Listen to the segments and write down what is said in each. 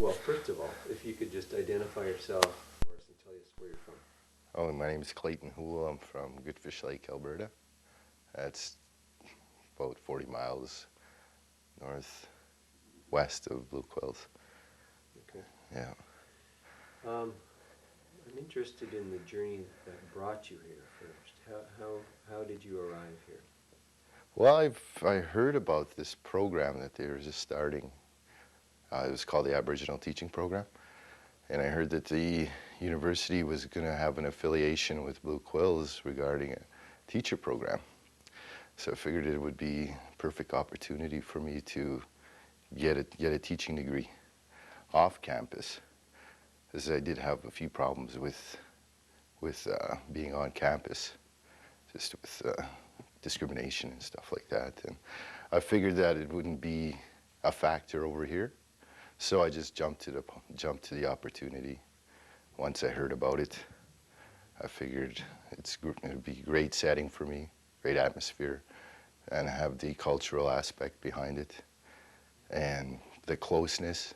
Well, first of all, if you could just identify yourself for us and tell us where you're from. Oh, my name is Clayton Houle. I'm from Goodfish Lake, Alberta. That's about 40 miles northwest of Blue Quills. Okay. Yeah. I'm interested in the journey that brought you here first. How did you arrive here? Well, I heard about this program that they were just starting. It was called the Aboriginal Teaching Program. And I heard that the university was going to have an affiliation with Blue Quills regarding a teacher program. So I figured it would be a perfect opportunity for me to get a teaching degree off campus, as I did have a few problems with being on campus, just with discrimination and stuff like that. And I figured that it wouldn't be a factor over here, so I just jumped to the opportunity. Once I heard about it, I figured it'd be a great setting for me, great atmosphere, and have the cultural aspect behind it, and the closeness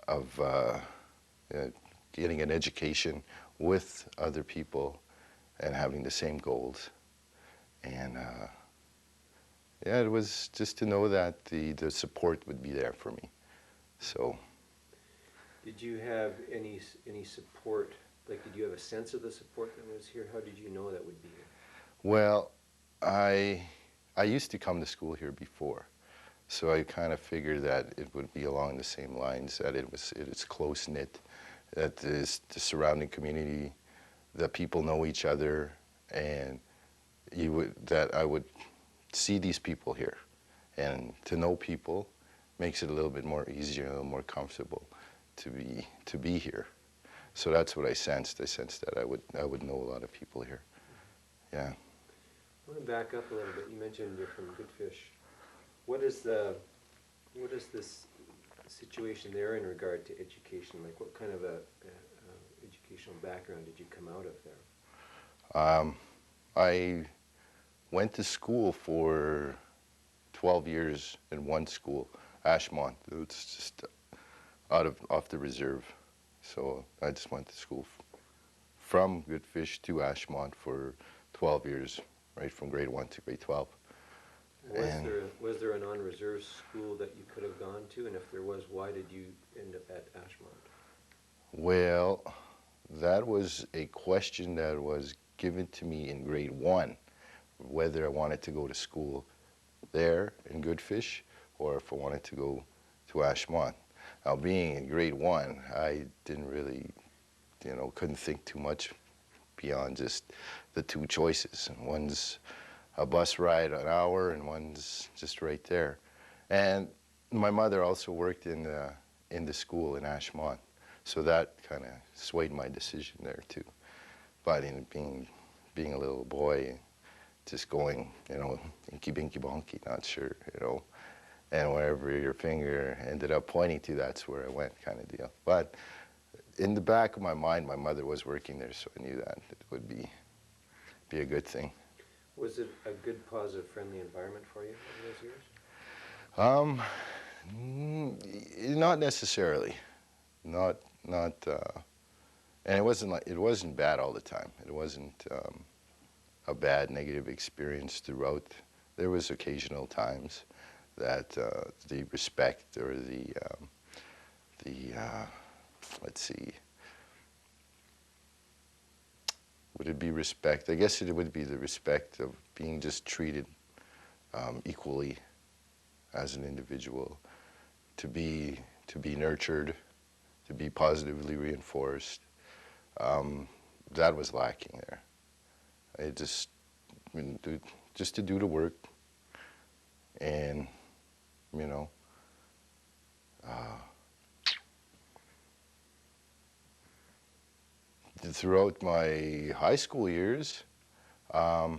of getting an education with other people and having the same goals. And yeah, it was just to know that the support would be there for me. So. Did you have any support? Like, did you have a sense of the support that was here? How did you know that would be here? Well, I used to come to school here before, so I kind of figured that it would be along the same lines, that it is close knit, that the surrounding community, that people know each other, and that I would see these people here, and to know people makes it a little bit more easier, a little more comfortable to be here. So that's what I sensed. I sensed that I would know a lot of people here. Yeah. I want to back up a little bit. You mentioned you're from Goodfish. What is this situation there in regard to education? Like, what kind of a educational background did you come out of there? I went to school for 12 years in one school, Ashmont. It's just off the reserve. So I just went to school from Goodfish to Ashmont for 12 years, right from grade 1 to grade 12. Was there a non-reserve school that you could have gone to? And if there was, why did you end up at Ashmont? Well, that was a question that was given to me in grade 1, whether I wanted to go to school there in Goodfish or if I wanted to go to Ashmont. Now, being in grade 1, I didn't really, couldn't think too much beyond just the two choices. And one's a bus ride an hour and one's just right there. And my mother also worked in the school in Ashmont, so that kind of swayed my decision there too. But in being a little boy, just going, inky binky bonky, not sure, and wherever your finger ended up pointing to, that's where I went, kind of deal. But in the back of my mind, my mother was working there, so I knew that it would be a good thing. Was it a good, positive, friendly environment for you over those years? Not necessarily. And it wasn't bad all the time. It wasn't a bad, negative experience throughout. There was occasional times that the respect or let's see, would it be respect? I guess it would be the respect of being just treated equally as an individual, to be nurtured, to be positively reinforced. That was lacking there. Just to do the work, and throughout my high school years, I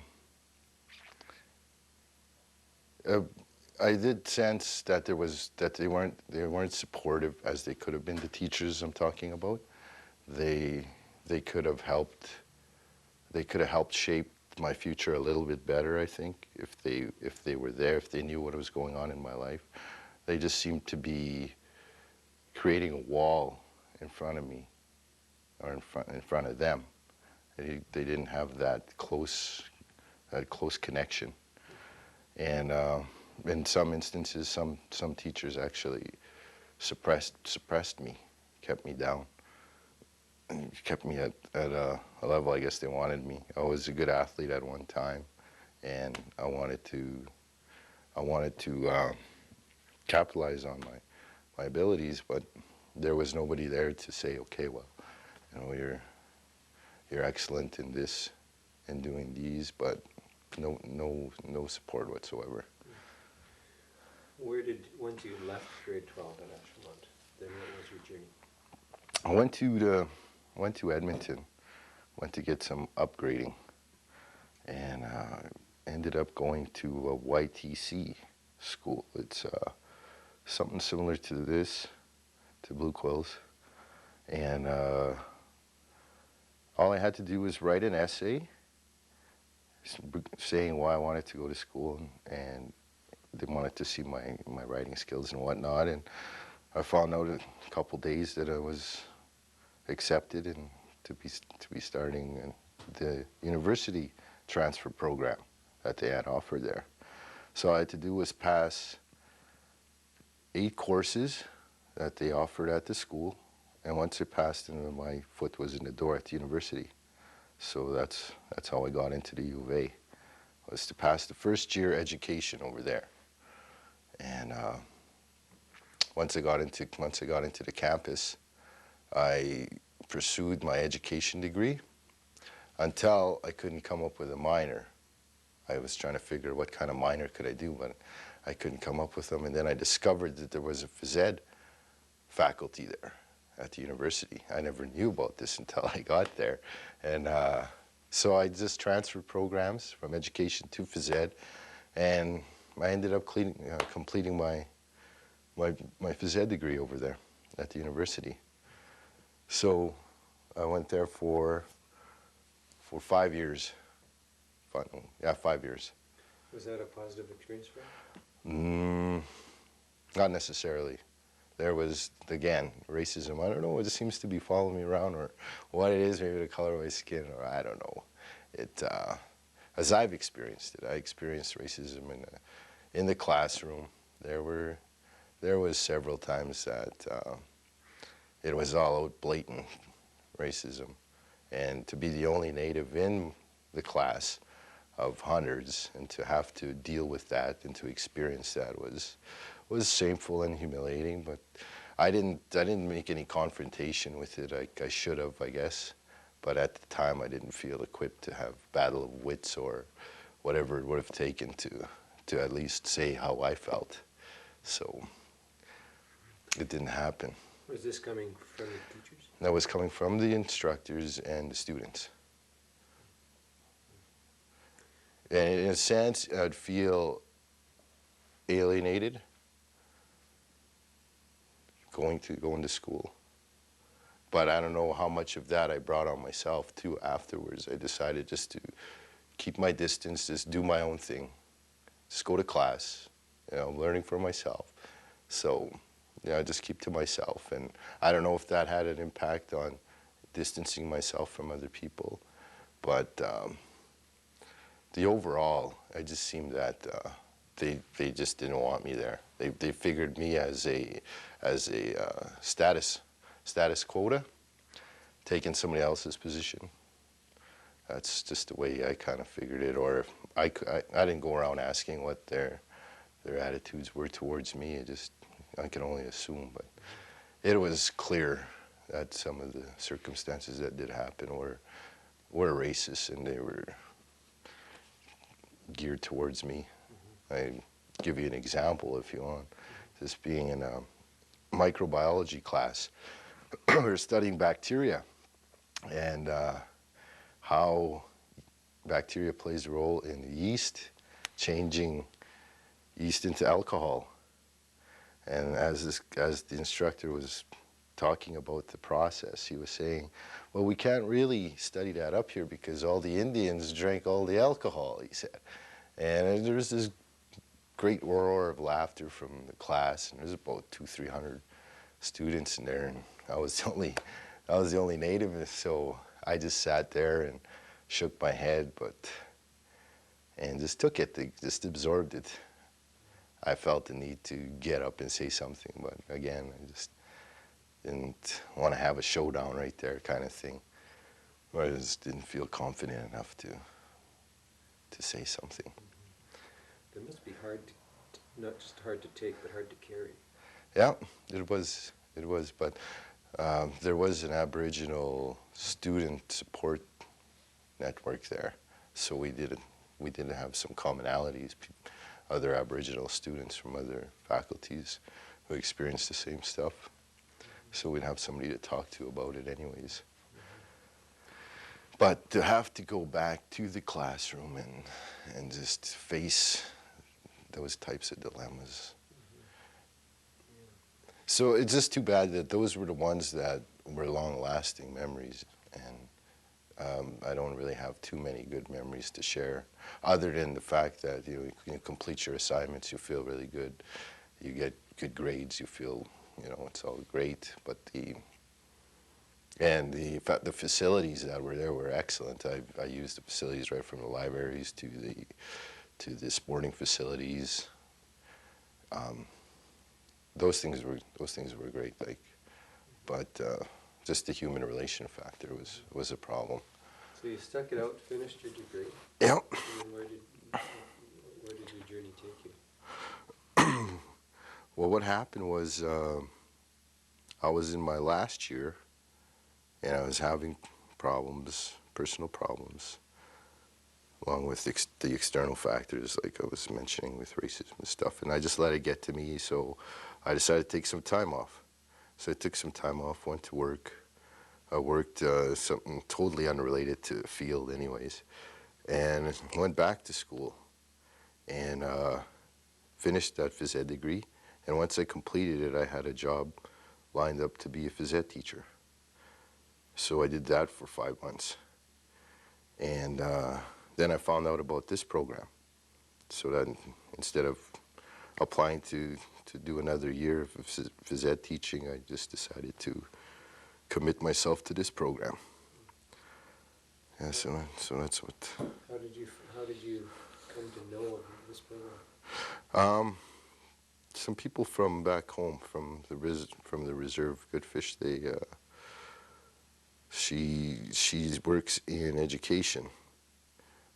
did sense that they weren't supportive as they could have been. The teachers I'm talking about, they could have helped shape my future a little bit better, I think, if they were there, if they knew what was going on in my life. They just seemed to be creating a wall in front of me, or in front of them. They didn't have that close connection. And in some instances, some teachers actually suppressed me, kept me down, and kept me at a level I guess they wanted me. I was a good athlete at one time, and I wanted to capitalize on my abilities, but there was nobody there to say, okay, well, you know, you're excellent in this and doing these, but no support whatsoever. Once you left grade 12 at Ashland, then what was your journey? I went to Edmonton, went to get some upgrading, and ended up going to a YTC school. It's something similar to this, to Blue Quills, and all I had to do was write an essay saying why I wanted to go to school, and they wanted to see my writing skills and whatnot. And I found out a couple days that I was accepted and to be starting the university transfer program that they had offered there. So all I had to do was pass 8 courses that they offered at the school, and once I passed them, my foot was in the door at the university. So that's how I got into the U of A, was to pass the first year education over there. And once I got into the campus, I pursued my education degree until I couldn't come up with a minor. I was trying to figure what kind of minor could I do, but I couldn't come up with them. And then I discovered that there was a phys ed faculty there at the university. I never knew about this until I got there. And so I just transferred programs from education to phys ed, and I ended up completing my phys ed degree over there at the university. So I went there for 5 years. 5 years. Was that a positive experience for you? Not necessarily. There was, again, racism. I don't know, it just seems to be following me around, or what it is, maybe the color of my skin, or I don't know. As I've experienced it, I experienced racism in the classroom. There was several times that it was all out blatant racism. And to be the only native in the class of hundreds, and to have to deal with that and to experience that was shameful and humiliating. But I didn't make any confrontation with it. I should have, I guess. But at the time, I didn't feel equipped to have battle of wits or whatever it would have taken to at least say how I felt. So it didn't happen. Was this coming from the teachers? That was coming from the instructors and the students. And in a sense, I'd feel alienated going to school. But I don't know how much of that I brought on myself too afterwards. I decided just to keep my distance, just do my own thing, just go to class, learning for myself. So, just keep to myself. And I don't know if that had an impact on distancing myself from other people, but the overall, I just seemed that they just didn't want me there. They figured me as a status quota, taking somebody else's position. That's just the way I kind of figured it. Or if I didn't go around asking what their attitudes were towards me. I can only assume, but it was clear that some of the circumstances that did happen were racist, and they were geared towards me. I give you an example if you want. This being in a microbiology class, we were studying bacteria and how bacteria plays a role in yeast, changing yeast into alcohol. And as the instructor was talking about the process, he was saying, well, we can't really study that up here because all the Indians drank all the alcohol, he said. And there was this great roar of laughter from the class, and there's about 200-300 students in there, and I was the only native, so I just sat there and shook my head, and just took it, just absorbed it. I felt the need to get up and say something, but again, I just didn't want to have a showdown right there kind of thing. I just didn't feel confident enough to say something. That must be hard, not just hard to take, but hard to carry. Yeah, it was, but there was an Aboriginal student support network there, so we did have some commonalities, other Aboriginal students from other faculties who experienced the same stuff, so we'd have somebody to talk to about it anyways. But to have to go back to the classroom and just face those types of dilemmas. So it's just too bad that those were the ones that were long-lasting memories, and I don't really have too many good memories to share, other than the fact that you complete your assignments, you feel really good, you get good grades, you feel it's all great. But the facilities that were there were excellent. I used the facilities right from the libraries to the sporting facilities. Those things were great. But just the human relation factor was a problem. So you stuck it out, finished your degree. Yeah. And then where did your journey take you? Well, what happened was I was in my last year, and I was having problems, personal problems, along with the external factors like I was mentioning with racism and stuff, and I just let it get to me, so I decided to take some time off. So I took some time off, went to work. I worked something totally unrelated to the field anyways, and went back to school and finished that phys ed degree. And once I completed it, I had a job lined up to be a phys ed teacher. So I did that for 5 months. And then I found out about this program. So that instead of applying to do another year of phys ed teaching, I just decided to commit myself to this program. Yeah, so that's what. How did you come to know of this program? Some people from back home, from the reserve Goodfish, she works in education,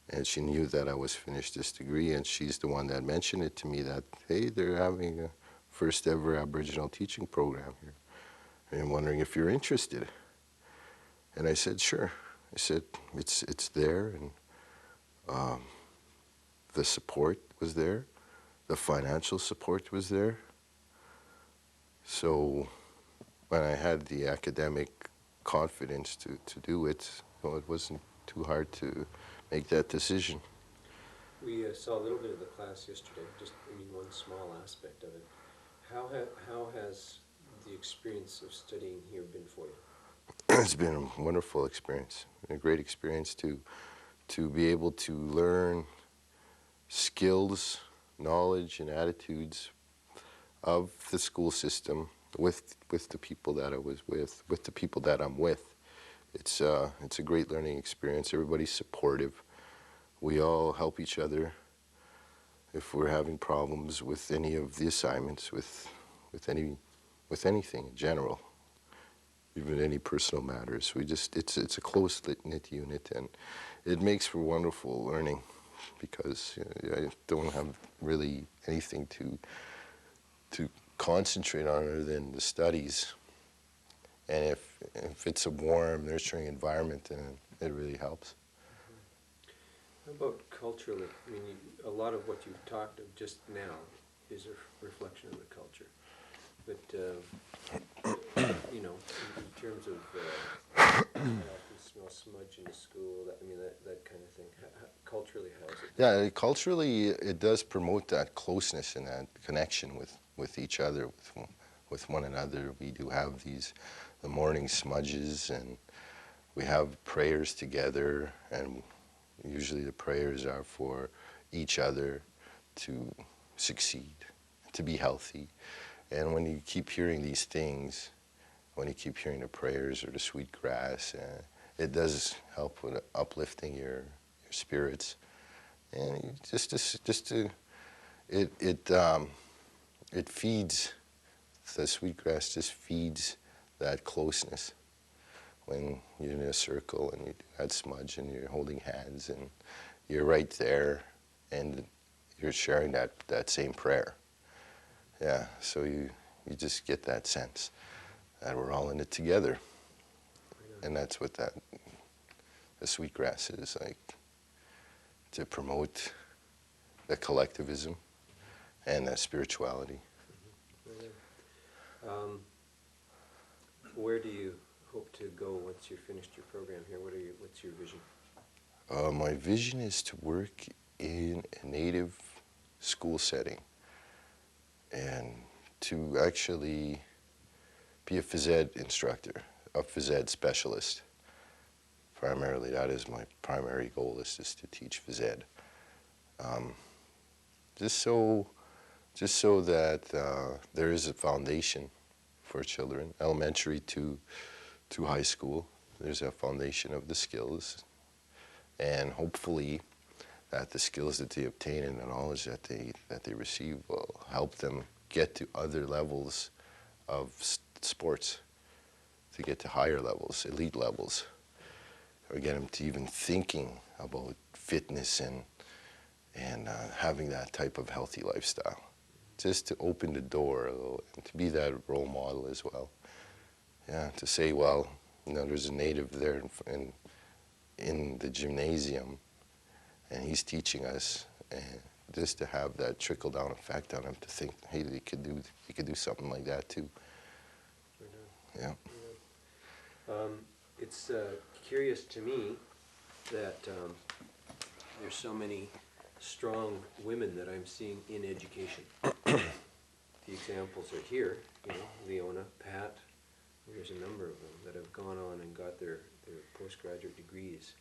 and she knew that I was finished this degree, and she's the one that mentioned it to me that, hey, they're having a first ever Aboriginal teaching program here, and I'm wondering if you're interested. And I said, sure. I said, it's there, and the support was there, the financial support was there. So when I had the academic confidence to do it, well, it wasn't too hard to make that decision. We saw a little bit of the class yesterday, one small aspect of it. How has the experience of studying here been for you? It's been a wonderful experience, a great experience to be able to learn skills, knowledge, and attitudes of the school system with the people that I was with the people that I'm with. It's a great learning experience. Everybody's supportive. We all help each other if we're having problems with any of the assignments, with anything in general, even any personal matters. It's a close-knit unit, and it makes for wonderful learning because I don't have really anything to concentrate on other than the studies. And if it's a warm, nurturing environment, then it really helps. How about culturally? A lot of what you've talked of just now is a reflection of the culture. But, in terms of, I often smell smudge in the school, that kind of thing. Culturally, how is it? Yeah, culturally, it does promote that closeness and that connection with each other, with one another. We do have the morning smudges, and we have prayers together, and usually the prayers are for each other to succeed, to be healthy, And when you keep hearing these things, when you keep hearing the prayers or the sweet grass, it does help with uplifting your spirits. And you it feeds, the sweet grass just feeds that closeness. When you're in a circle and you do that smudge and you're holding hands and you're right there and you're sharing that same prayer. Yeah, so you just get that sense that we're all in it together. And that's what the sweetgrass is like, to promote the collectivism and the spirituality. Where do you hope to go once you've finished your program here? What's your vision? My vision is to work in a native school setting and to actually be a phys ed instructor, a phys ed specialist. Primarily, that is my primary goal, is just to teach phys ed. Just so that there is a foundation for children, elementary to high school. There's a foundation of the skills, and hopefully that the skills that they obtain and the knowledge that they receive will help them get to other levels of sports, to get to higher levels, elite levels, or get them to even thinking about fitness and having that type of healthy lifestyle, just to open the door a little and to be that role model as well. Yeah, to say, well, there's a native there in the gymnasium, and he's teaching us, and just to have that trickle down effect on him, to think, hey, he could do something like that too. Yeah. It's curious to me that there's so many strong women that I'm seeing in education. The examples are here, Leona, Pat. There's a number of them that have gone on and got their postgraduate degrees.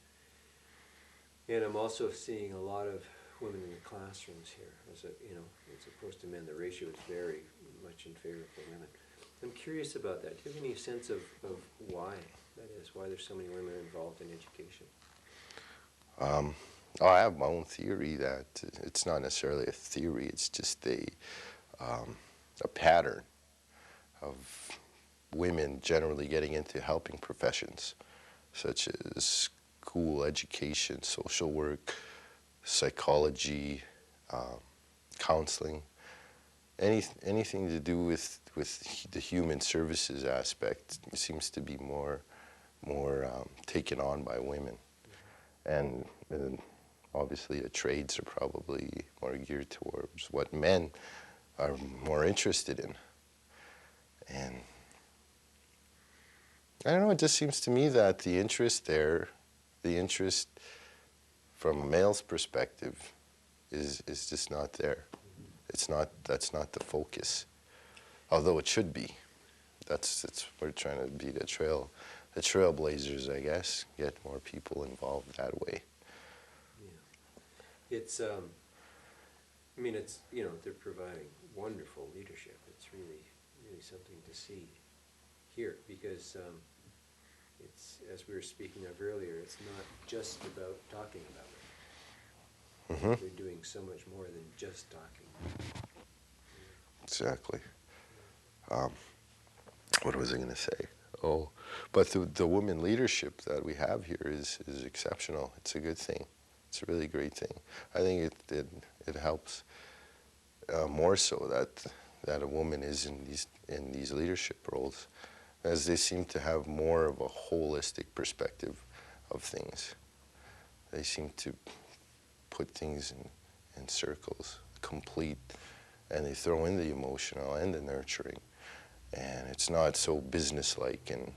And I'm also seeing a lot of women in the classrooms here. As opposed to men, the ratio is very much in favor for women. I'm curious about that. Do you have any sense of why that is? Why there's so many women involved in education? I have my own theory that it's not necessarily a theory. It's just a pattern of women generally getting into helping professions, such as school, education, social work, psychology, counseling, anything to do with the human services aspect seems to be more taken on by women. And obviously the trades are probably more geared towards what men are more interested in. And I don't know, it just seems to me that the interest from a male's perspective is just not there. That's not the focus, although it should be. We're trying to be the trailblazers, I guess, get more people involved that way. Yeah. It's, they're providing wonderful leadership. It's really, really something to see here, because it's, as we were speaking of earlier, it's not just about talking about it. Mm-hmm. They're doing so much more than just talking. Exactly. What was I going to say? Oh, but the women leadership that we have here is exceptional. It's a good thing. It's a really great thing. I think it helps more so that a woman is in these leadership roles, as they seem to have more of a holistic perspective of things. They seem to put things in circles, complete, and they throw in the emotional and the nurturing. And it's not so businesslike, and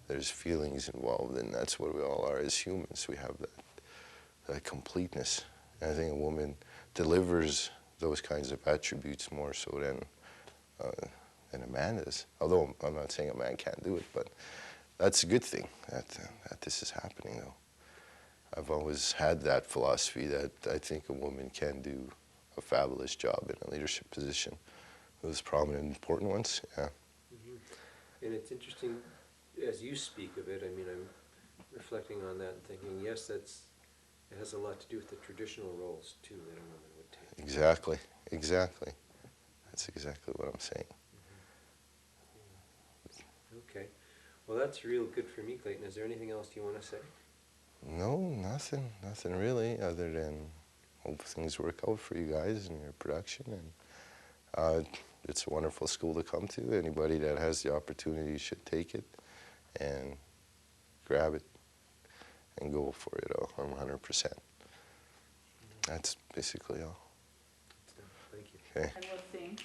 there's feelings involved, and that's what we all are as humans. We have that completeness. And I think a woman delivers those kinds of attributes more so than a man does. Although I'm not saying a man can't do it, but that's a good thing that this is happening, though. I've always had that philosophy that I think a woman can do a fabulous job in a leadership position those prominent, important ones. Yeah. And it's interesting, as you speak of it, I mean, I'm reflecting on that and thinking, yes, it has a lot to do with the traditional roles too that a woman would take. Exactly. Exactly. That's exactly what I'm saying. Okay. Well, that's real good for me, Clayton. Is there anything else you want to say? No, nothing really, other than hope things work out for you guys and your production. And it's a wonderful school to come to. Anybody that has the opportunity should take it and grab it and go for it all. I'm 100%. That's basically all. Thank you. Okay. And we'll sing.